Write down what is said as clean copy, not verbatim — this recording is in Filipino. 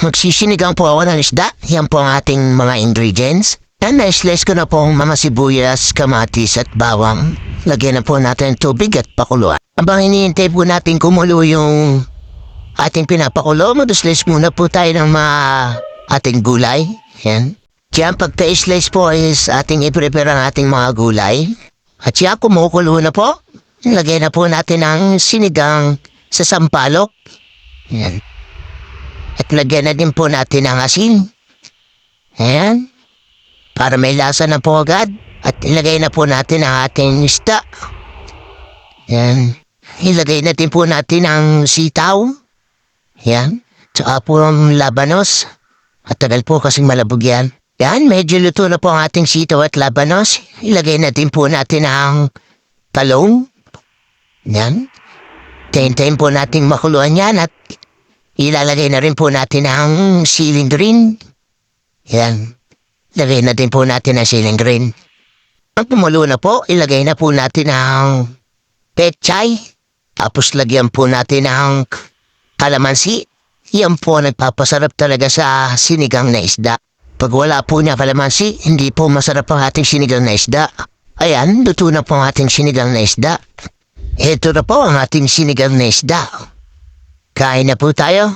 Magsisinigang po ako ng isda. Yan po ang ating mga ingredients. And na-slice ko na po ang mga sibuyas, kamatis at bawang. Lagyan na po natin tubig at pakuluan. Habang hinihintay po natin kumulo yung ating pinapakulo, mag-slice muna po tayo ng mga ating gulay. Yan. Diyan pagka-slice po is ating i-prepare ang ating mga gulay. At siya kumukulo na po. Lagyan na po natin ang sinigang sa sampalok. Yan. At lagyan na din po natin ang asin. Ayan. Para may lasa na po agad. At ilagay na po natin ang ating isda. Ayan. Ilagay na din po natin ang sitaw. Ayan. Tsaka po ang labanos. At tagal po kasing malabog yan. Ayan. Medyo luto na po ang ating sitaw at labanos. Ilagay na din po natin ang talong. Ayan. Tayin-tayin po natin makuluan yan at ilalagay na rin po natin ang siling green. Yan. Lagay na din po natin ang siling green. Pag pumulo na po, ilagay na po natin ang pechay. Tapos lagyan po natin ang kalamansi. Yan po nagpapasarap talaga sa sinigang na isda. Pag wala po niya kalamansi, hindi po masarap ang ating sinigang na isda. Ayan, luto na po ang ating sinigang na isda. Ito na po ang ating sinigang na isda. Kain na po tayo.